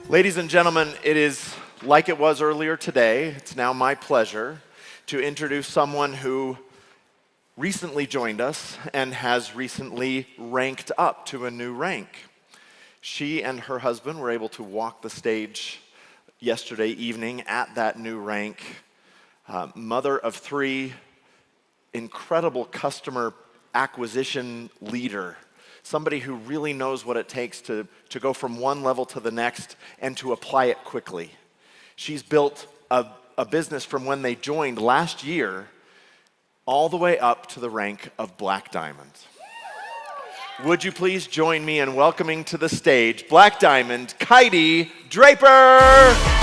Ladies and gentlemen, it is like it was earlier today. It's now my pleasure to introduce someone who recently joined us and has recently ranked up to a new rank. She and her husband were able to walk the stage yesterday evening at that new rank. Mother of three, incredible customer acquisition leader. Somebody who really knows what it takes to go from one level to the next and to apply it quickly. She's built a business from when they joined last year all the way up to the rank of Black Diamond. Would you please join me in welcoming to the stage Black Diamond, Kaity Draper!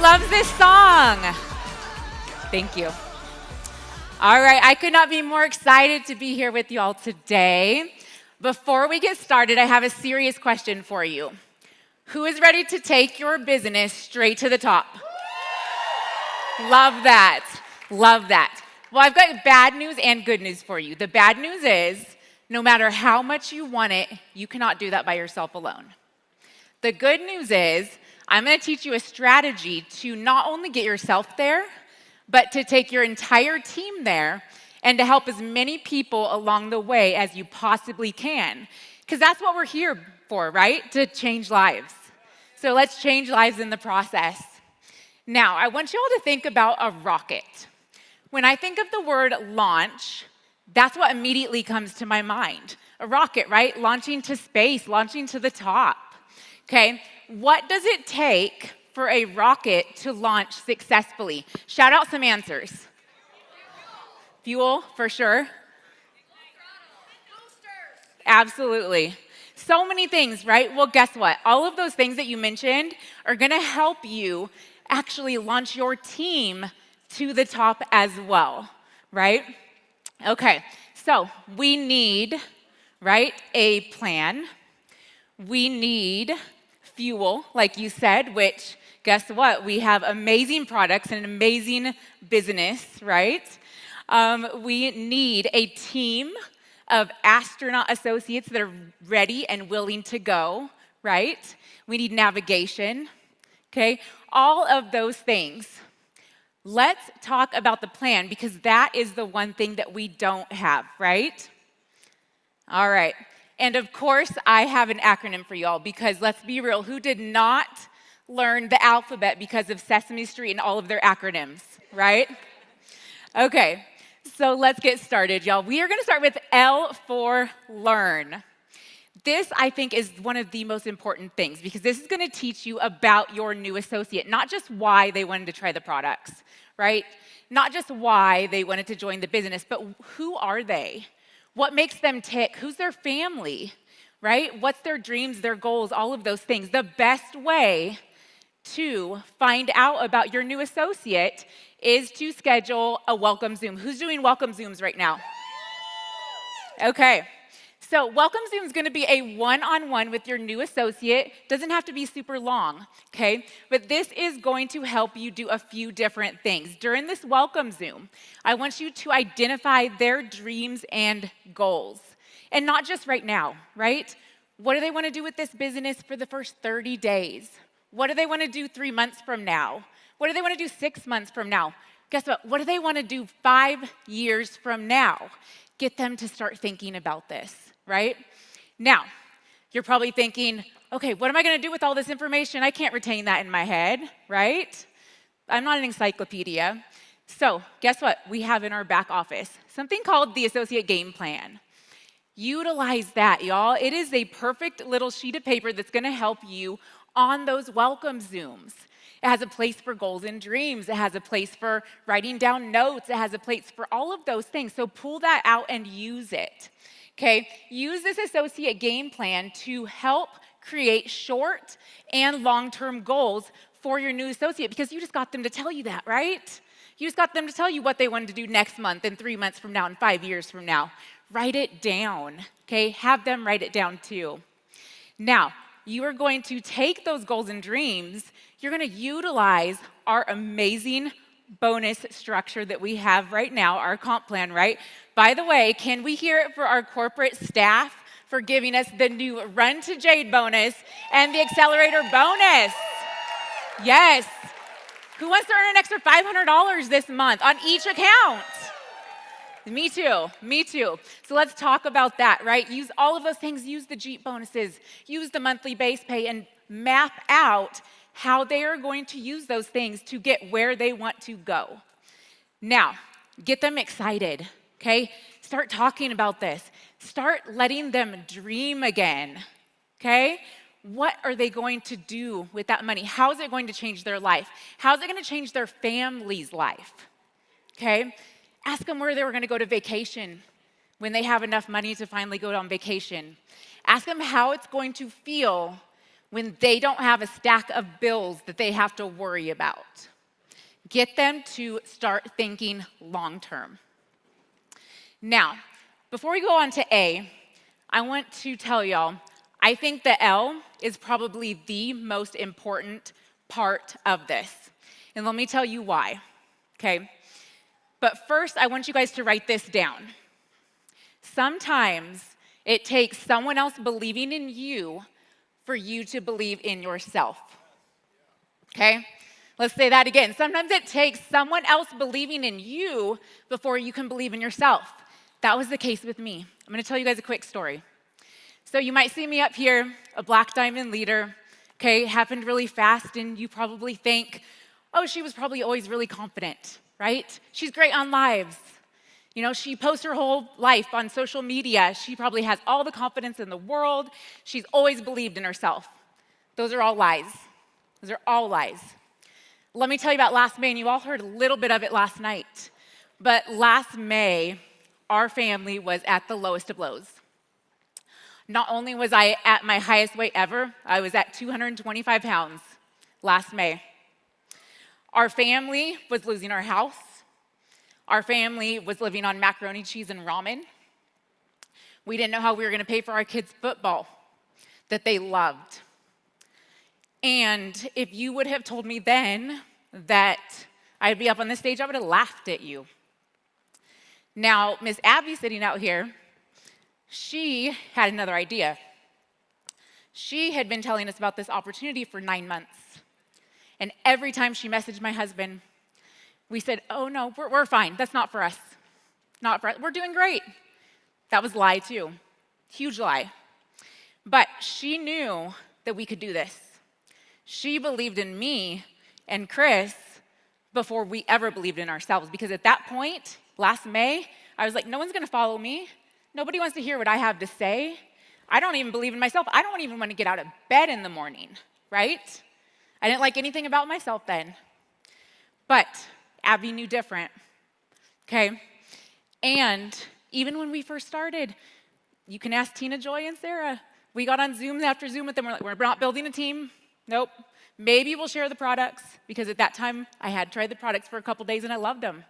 Loves this song. Thank you. All right, I could not be more excited to be here with you all today. Before we get started, I have a serious question for you. Who is ready to take your business straight to the top? Love that. Love that. Well, I've got bad news and good news for you. The bad news is, no matter how much you want it, you cannot do that by yourself alone. The good news is, I'm going to teach you a strategy to not only get yourself there, but to take your entire team there and to help as many people along the way as you possibly can. Because that's what we're here for, right? To change lives. So let's change lives in the process. Now, I want you all to think about a rocket. When I think of the word launch, that's what immediately comes to my mind. A rocket, right? Launching to space, launching to the top. Okay, what does it take for a rocket to launch successfully? Shout out some answers. Fuel, for sure. Absolutely. So many things, right? Well, guess what? All of those things that you mentioned are going to help you actually launch your team to the top as well, right? Okay, so we need, right, a plan. We need fuel, like you said, which, guess what? We have amazing products and an amazing business, right? We need a team of astronaut associates that are ready and willing to go, right? We need navigation, okay? All of those things. Let's talk about the plan, because that is the one thing that we don't have, right? All right. And of course, I have an acronym for y'all, because let's be real, who did not learn the alphabet because of Sesame Street and all of their acronyms, right? Okay, so let's get started, y'all. We are gonna start with L for learn. This, I think, is one of the most important things, because this is gonna teach you about your new associate, not just why they wanted to try the products, right? Not just why they wanted to join the business, but who are they? What makes them tick? Who's their family, right? What's their dreams, their goals, all of those things. The best way to find out about your new associate is to schedule a welcome Zoom. Who's doing welcome Zooms right now? Okay. So welcome Zoom is going to be a one-on-one with your new associate. Doesn't have to be super long, okay? But this is going to help you do a few different things. During this welcome Zoom, I want you to identify their dreams and goals. And not just right now, right? What do they want to do with this business for the first 30 days? What do they want to do 3 months from now? What do they want to do 6 months from now? Guess what? What do they want to do 5 years from now? Get them to start thinking about this. Right? Now, you're probably thinking, okay, what am I going to do with all this information? I can't retain that in my head, right? I'm not an encyclopedia. So guess what we have in our back office? Something called the Associate Game Plan. Utilize that, y'all. It is a perfect little sheet of paper that's going to help you on those welcome Zooms. It has a place for goals and dreams. It has a place for writing down notes. It has a place for all of those things. So pull that out and use it. Okay, use this associate game plan to help create short and long-term goals for your new associate, because you just got them to tell you that, right? You just got them to tell you what they wanted to do next month and 3 months from now and 5 years from now. Write it down, okay? Have them write it down too. Now, you are going to take those goals and dreams, you're going to utilize our amazing bonus structure that we have right now, our comp plan, right? By the way, can we hear it for our corporate staff for giving us the new Run to Jade bonus and the Accelerator bonus? Yes. Who wants to earn an extra $500 this month on each account? Me too, me too. So let's talk about that, right? Use all of those things, use the Jeep bonuses, use the monthly base pay, and map out how they are going to use those things to get where they want to go. Now, get them excited, okay? Start talking about this. Start letting them dream again, okay? What are they going to do with that money? How is it going to change their life? How is it going to change their family's life, okay? Ask them where they were going to go to vacation when they have enough money to finally go on vacation. Ask them how it's going to feel when they don't have a stack of bills that they have to worry about. Get them to start thinking long term. Now, before we go on to A, I want to tell y'all, I think the L is probably the most important part of this. And let me tell you why, okay? But first, I want you guys to write this down. Sometimes it takes someone else believing in you for you to believe in yourself. Okay? Let's say that again. Sometimes it takes someone else believing in you before you can believe in yourself. That was the case with me. I'm going to tell you guys a quick story. So you might see me up here, a Black Diamond leader. Okay, happened really fast, and you probably think, oh, she was probably always really confident. Right? She's great on lives. You know, she posts her whole life on social media. She probably has all the confidence in the world. She's always believed in herself. Those are all lies. Those are all lies. Let me tell you about last May, and you all heard a little bit of it last night. But last May, our family was at the lowest of lows. Not only was I at my highest weight ever, I was at 225 pounds last May. Our family was losing our house. Our family was living on macaroni, cheese, and ramen. We didn't know how we were going to pay for our kids' football that they loved. And if you would have told me then that I'd be up on this stage, I would have laughed at you. Now, Miss Abby sitting out here, she had another idea. She had been telling us about this opportunity for 9 months. And every time she messaged my husband, we said, oh no, we're fine. That's not for us. Not for us. We're doing great. That was a lie too. Huge lie. But she knew that we could do this. She believed in me and Chris before we ever believed in ourselves. Because at that point, last May, I was like, no one's going to follow me. Nobody wants to hear what I have to say. I don't even believe in myself. I don't even want to get out of bed in the morning, right? I didn't like anything about myself then. But Abby knew different, okay? And even when we first started, you can ask Tina, Joy, and Sarah. We got on Zoom after Zoom with them. We're like, we're not building a team. Nope. Maybe we'll share the products, because at that time, I had tried the products for a couple days and I loved them.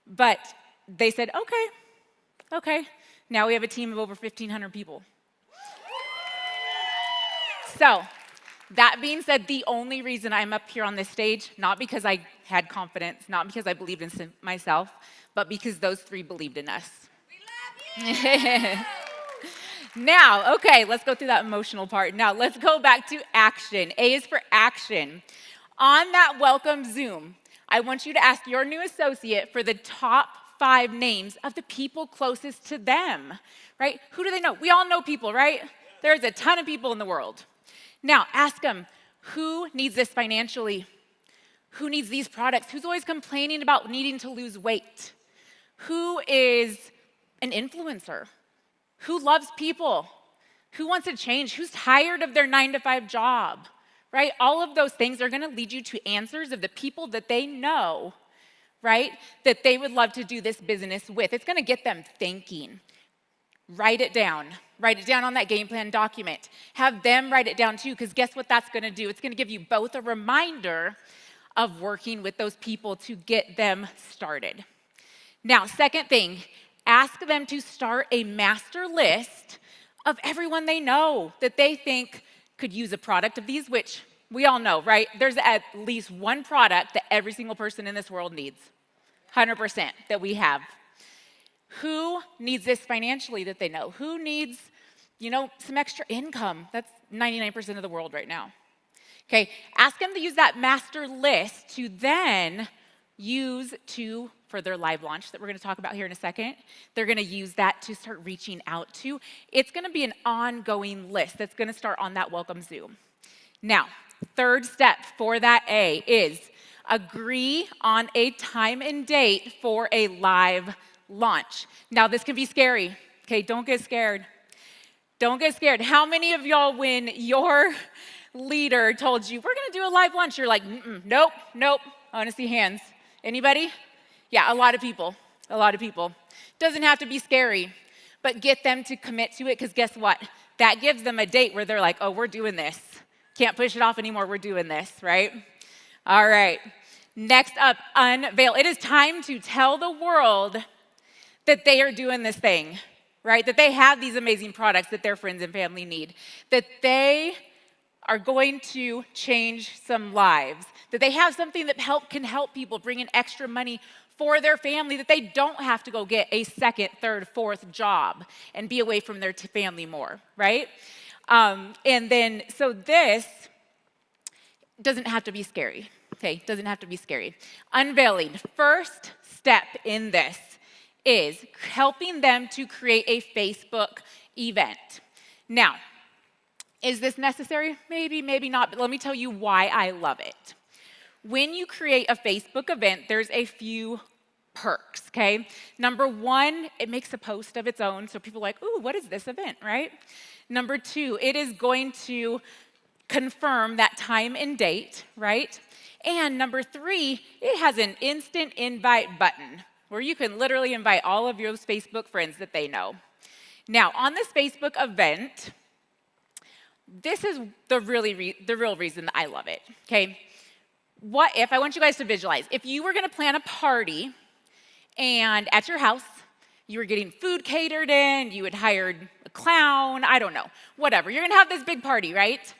But they said, okay. Now we have a team of over 1,500 people. So, that being said, the only reason I'm up here on this stage, not because I had confidence, not because I believed in myself, but because those three believed in us. We love you! Now, okay, let's go through that emotional part. Now, let's go back to action. A is for action. On that welcome Zoom, I want you to ask your new associate for the top 5 names of the people closest to them, right? Who do they know? We all know people, right? There's a ton of people in the world. Now, ask them, who needs this financially? Who needs these products? Who's always complaining about needing to lose weight? Who is an influencer? Who loves people? Who wants to change? Who's tired of their 9-to-5 job, right? All of those things are going to lead you to answers of the people that they know, right, that they would love to do this business with. It's going to get them thinking. Write it down. Write it down on that game plan document. Have them write it down too, because guess what that's going to do? It's going to give you both a reminder of working with those people to get them started. Now, second thing, ask them to start a master list of everyone they know that they think could use a product of these, which we all know, right? There's at least one product that every single person in this world needs, 100% that we have. Who needs this financially that they know? Who needs, some extra income? That's 99% of the world right now. Okay, ask them to use that master list to then use for their live launch that we're going to talk about here in a second. They're going to use that to start reaching out to. It's going to be an ongoing list that's going to start on that welcome Zoom. Now, third step for that A is agree on a time and date for a live launch. Now, this can be scary. Okay, don't get scared. Don't get scared. How many of y'all, when your leader told you, we're going to do a live launch, you're like, nope. I want to see hands. Anybody? Yeah, a lot of people. Doesn't have to be scary, but get them to commit to it, because guess what? That gives them a date where they're like, oh, we're doing this. Can't push it off anymore. We're doing this, right? All right. Next up, unveil. It is time to tell the world that they are doing this thing, right? That they have these amazing products that their friends and family need, that they are going to change some lives, that they have something that can help people bring in extra money for their family, that they don't have to go get a second, third, fourth job and be away from their family more, right? So this doesn't have to be scary, okay? Doesn't have to be scary. Unveiling, first step in this is helping them to create a Facebook event. Now, is this necessary? Maybe, maybe not, but let me tell you why I love it. When you create a Facebook event, there's a few perks, okay? Number one, it makes a post of its own, so people are like, ooh, what is this event, right? Number two, it is going to confirm that time and date, right? And number three, it has an instant invite button where you can literally invite all of your Facebook friends that they know. Now, on this Facebook event, this is the real reason that I love it, okay? What if, I want you guys to visualize, if you were gonna plan a party and at your house, you were getting food catered in, you had hired a clown, I don't know, whatever. You're gonna have this big party, right?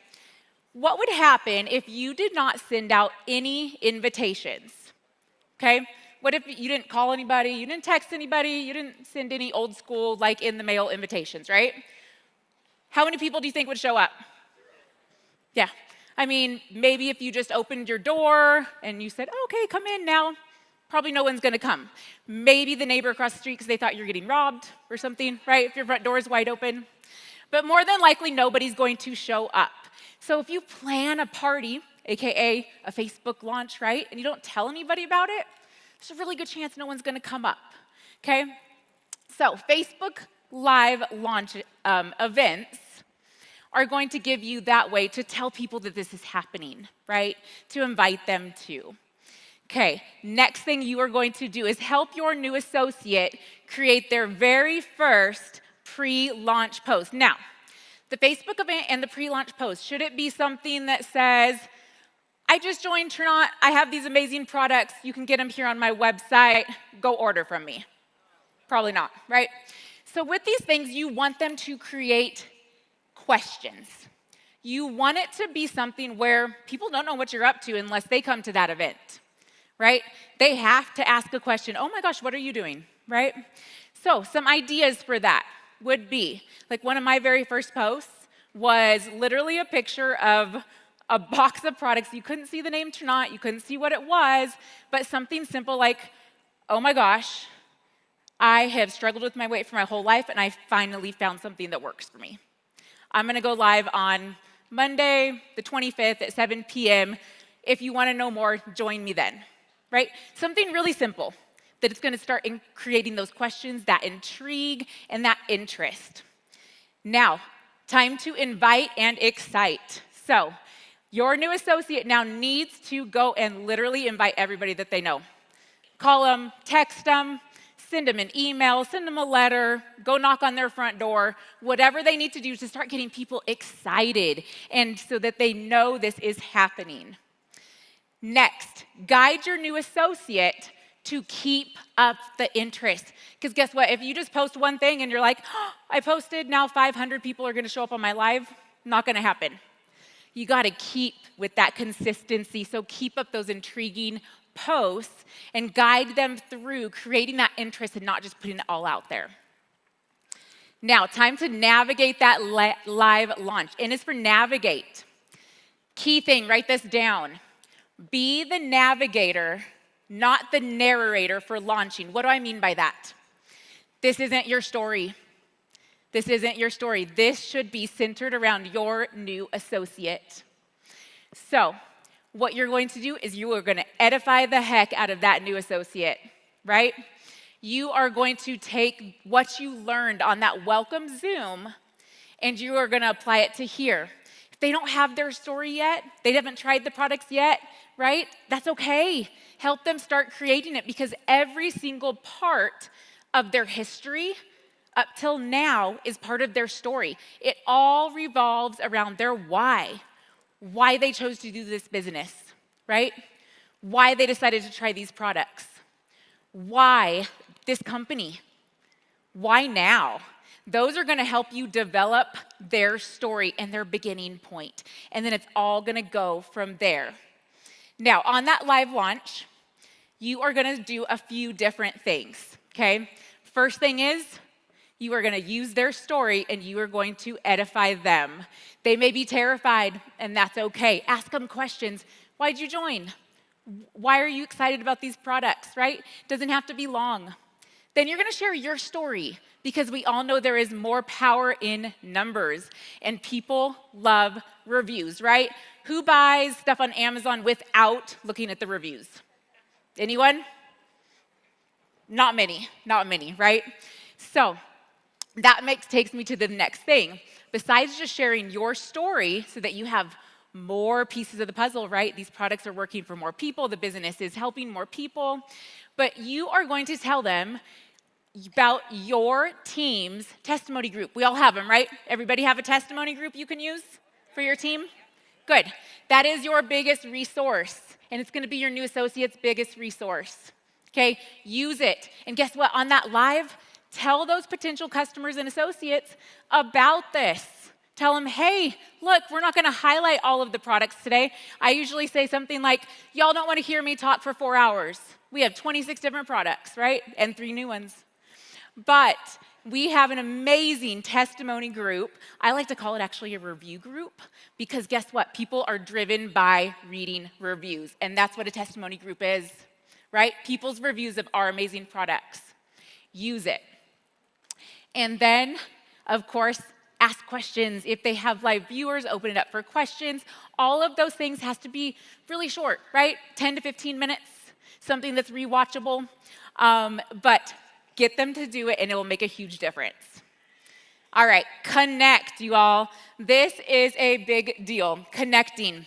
What would happen if you did not send out any invitations, okay? What if you didn't call anybody, you didn't text anybody, you didn't send any old school, like in the mail invitations, right? How many people do you think would show up? Yeah. I mean, maybe if you just opened your door and you said, oh, okay, come in now, probably no one's gonna come. Maybe the neighbor across the street because they thought you were getting robbed or something, right? If your front door is wide open. But more than likely, nobody's going to show up. So if you plan a party, AKA a Facebook launch, right? And you don't tell anybody about it, there's a really good chance no one's gonna come up, okay? So Facebook Live launch events are going to give you that way to tell people that this is happening, right? To invite them to. Okay, next thing you are going to do is help your new associate create their very first pre-launch post. Now, the Facebook event and the pre-launch post, should it be something that says, I just joined Trinot, I have these amazing products, you can get them here on my website, go order from me? Probably not, right? So with these things, you want them to create questions. You want it to be something where people don't know what you're up to unless they come to that event, right? They have to ask a question, oh my gosh, what are you doing, right? So some ideas for that would be, like one of my very first posts was literally a picture of a box of products. You couldn't see the name Trinot, you couldn't see what it was, but something simple like, oh my gosh, I have struggled with my weight for my whole life and I finally found something that works for me. I'm gonna go live on Monday, the 25th at 7 p.m. If you wanna know more, join me then, right? Something really simple that it's gonna start creating those questions, that intrigue, and that interest. Now, time to invite and excite. So, your new associate now needs to go and literally invite everybody that they know. Call them, text them, send them an email, send them a letter, go knock on their front door, whatever they need to do to start getting people excited and so that they know this is happening. Next, guide your new associate to keep up the interest. Because guess what? If you just post one thing and you're like, oh, I posted, now 500 people are going to show up on my live, not going to happen. You got to keep with that consistency. So keep up those intriguing posts and guide them through creating that interest and not just putting it all out there. Now, time to navigate that live launch. N is for navigate. Key thing, write this down. Be the navigator, not the narrator for launching. What do I mean by that? This isn't your story. This isn't your story. This should be centered around your new associate. So, what you're going to do is you are going to edify the heck out of that new associate, right? You are going to take what you learned on that welcome Zoom and you are going to apply it to here. If they don't have their story yet, they haven't tried the products yet, right? That's okay. Help them start creating it because every single part of their history up till now is part of their story. It all revolves around their why they chose to do this business, right? Why they decided to try these products. Why this company? Why now? Those are going to help you develop their story and their beginning point. And then it's all going to go from there. Now, on that live launch, you are going to do a few different things, okay? First thing is, you are going to use their story and you are going to edify them. They may be terrified, and that's okay. Ask them questions. Why'd you join? Why are you excited about these products, right? Doesn't have to be long. Then you're going to share your story because we all know there is more power in numbers and people love reviews, right? Who buys stuff on Amazon without looking at the reviews? Anyone? Not many, right? So that takes me to the next thing. Besides just sharing your story so that you have more pieces of the puzzle, right? These products are working for more people. The business is helping more people. But you are going to tell them about your team's testimony group. We all have them, right? Everybody have a testimony group you can use for your team? Good. That is your biggest resource. And it's going to be your new associate's biggest resource. Okay? Use it. And guess what? On that live, tell those potential customers and associates about this. Tell them, hey, look, we're not going to highlight all of the products today. I usually say something like, y'all don't want to hear me talk for 4 hours. We have 26 different products, right? And 3 new ones. But we have an amazing testimony group. I like to call it actually a review group because guess what? People are driven by reading reviews. And that's what a testimony group is, right? People's reviews of our amazing products. Use it. And then, of course, ask questions. If they have live viewers, open it up for questions. All of those things has to be really short, right? 10 to 15 minutes, something that's rewatchable. But get them to do it, and it will make a huge difference. All right, connect, you all. This is a big deal, connecting.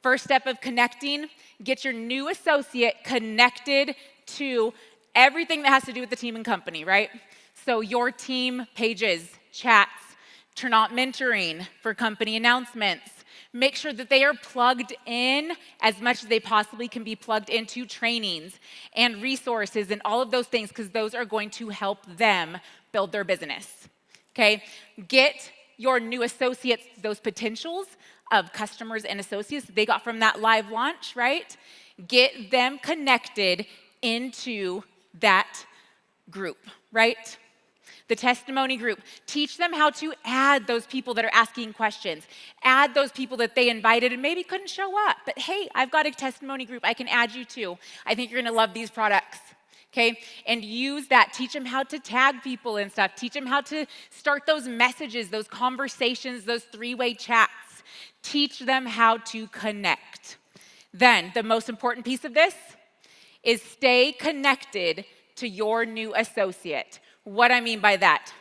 First step of connecting, get your new associate connected to everything that has to do with the team and company, right? So your team pages, chats, turn on mentoring for company announcements. Make sure that they are plugged in as much as they possibly can be plugged into trainings and resources and all of those things because those are going to help them build their business, okay? Get your new associates those potentials of customers and associates they got from that live launch, right? Get them connected into that group, right? The testimony group. Teach them how to add those people that are asking questions. Add those people that they invited and maybe couldn't show up. But hey, I've got a testimony group I can add you to. I think you're going to love these products. Okay? And use that. Teach them how to tag people and stuff. Teach them how to start those messages, those conversations, those 3-way chats. Teach them how to connect. Then, the most important piece of this is stay connected to your new associate. What I mean by that,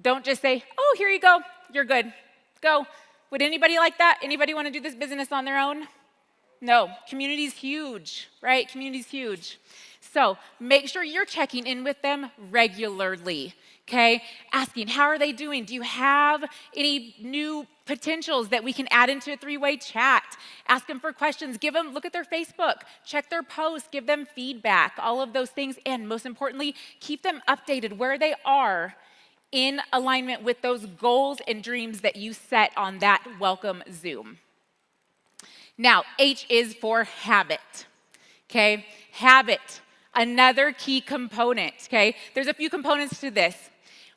don't just say, oh, here you go, you're good, go. Would anybody like that? Anybody want to do this business on their own? No, community's huge, right? Community's huge. So make sure you're checking in with them regularly, okay? Asking, how are they doing? Do you have any new potentials that we can add into a three-way chat? Ask them for questions. Look at their Facebook. Check their posts. Give them feedback. All of those things. And most importantly, keep them updated where they are in alignment with those goals and dreams that you set on that welcome Zoom. Now, H is for habit, okay? Habit, another key component, okay? There's a few components to this.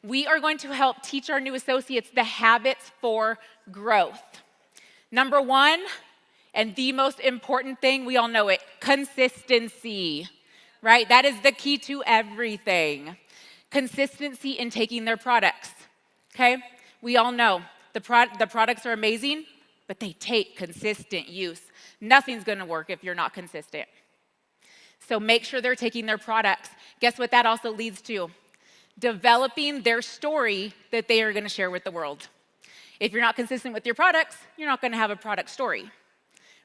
We are going to help teach our new associates the habits for growth. Number one, and the most important thing, we all know it, consistency, right? That is the key to everything. Consistency in taking their products, okay? We all know the products are amazing, but they take consistent use. Nothing's gonna work if you're not consistent. So make sure they're taking their products. Guess what that also leads to? Developing their story that they are gonna share with the world. If you're not consistent with your products, you're not gonna have a product story,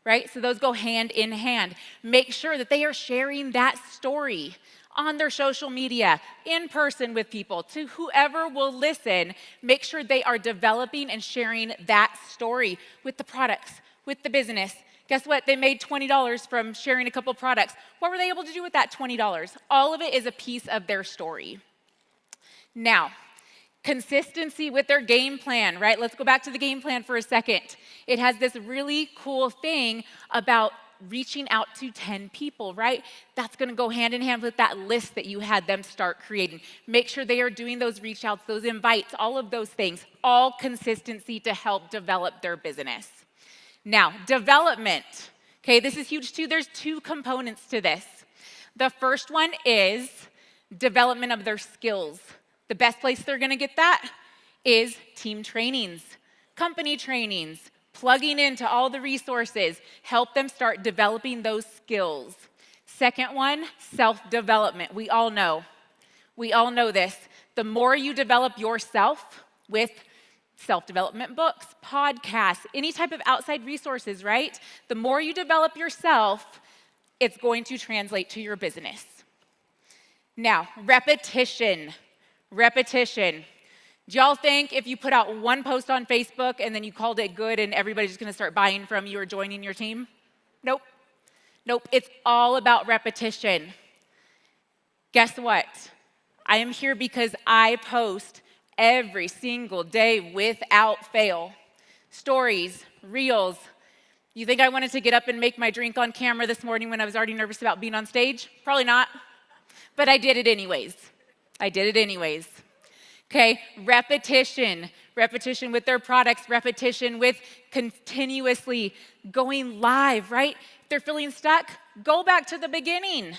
right? So those go hand in hand. Make sure that they are sharing that story on their social media, in person with people, to whoever will listen. Make sure they are developing and sharing that story with the products, with the business. Guess what? They made $20 from sharing a couple products. What were they able to do with that $20? All of it is a piece of their story. Now, consistency with their game plan, right? Let's go back to the game plan for a second. It has this really cool thing about reaching out to 10 people, right? That's gonna go hand in hand with that list that you had them start creating. Make sure they are doing those reach outs, those invites, all of those things, all consistency to help develop their business. Now, development, okay, this is huge too. There's two components to this. The first one is development of their skills. The best place they're gonna get that is team trainings, company trainings, plugging into all the resources, help them start developing those skills. Second one, self-development. We all know this. The more you develop yourself with self-development books, podcasts, any type of outside resources, right? The more you develop yourself, it's going to translate to your business. Now, repetition. Do y'all think if you put out one post on Facebook and then you called it good and everybody's just gonna start buying from you or joining your team? Nope. It's all about repetition. Guess what? I am here because I post every single day without fail. Stories, reels. You think I wanted to get up and make my drink on camera this morning when I was already nervous about being on stage? Probably not. But I did it anyways. Okay, repetition with their products, repetition with continuously going live, right? If they're feeling stuck, go back to the beginning.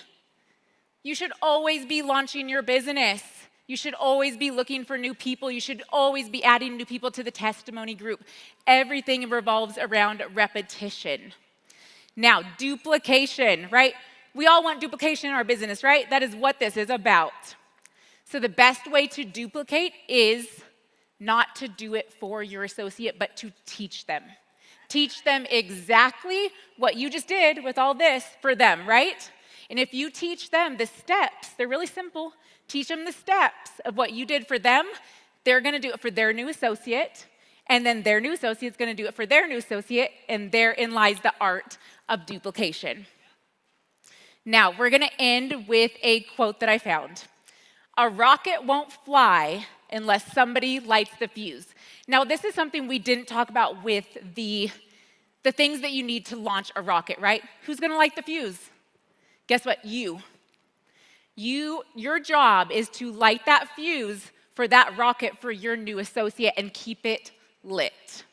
You should always be launching your business. You should always be looking for new people. You should always be adding new people to the testimony group. Everything revolves around repetition. Now, duplication, right? We all want duplication in our business, right? That is what this is about. So the best way to duplicate is not to do it for your associate, but to teach them. Teach them exactly what you just did with all this for them, right? And if you teach them the steps, they're really simple. Teach them the steps of what you did for them. They're gonna do it for their new associate, and then their new associate's gonna do it for their new associate, and therein lies the art of duplication. Now, we're gonna end with a quote that I found. A rocket won't fly unless somebody lights the fuse. Now, this is something we didn't talk about with the things that you need to launch a rocket, right? Who's gonna light the fuse? Guess what? You. Your job is to light that fuse for that rocket for your new associate and keep it lit.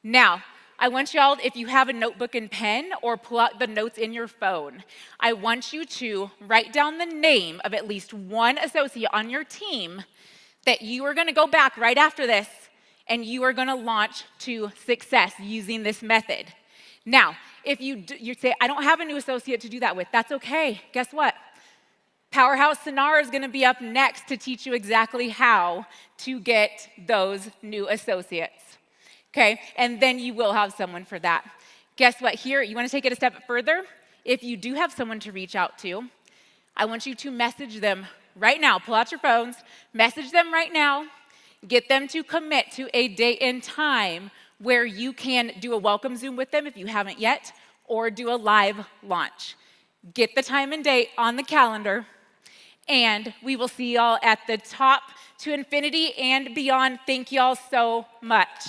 Now, I want y'all, if you have a notebook and pen or pull out the notes in your phone, I want you to write down the name of at least one associate on your team that you are gonna go back right after this and you are gonna launch to success using this method. Now, if you say, I don't have a new associate to do that with, that's okay. Guess what? Powerhouse Sonara is gonna be up next to teach you exactly how to get those new associates. Okay, and then you will have someone for that. Guess what? Here, you want to take it a step further? If you do have someone to reach out to, I want you to message them right now. Pull out your phones, message them right now, get them to commit to a date and time where you can do a welcome Zoom with them if you haven't yet, or do a live launch. Get the time and date on the calendar, and we will see y'all at the top to infinity and beyond. Thank y'all so much.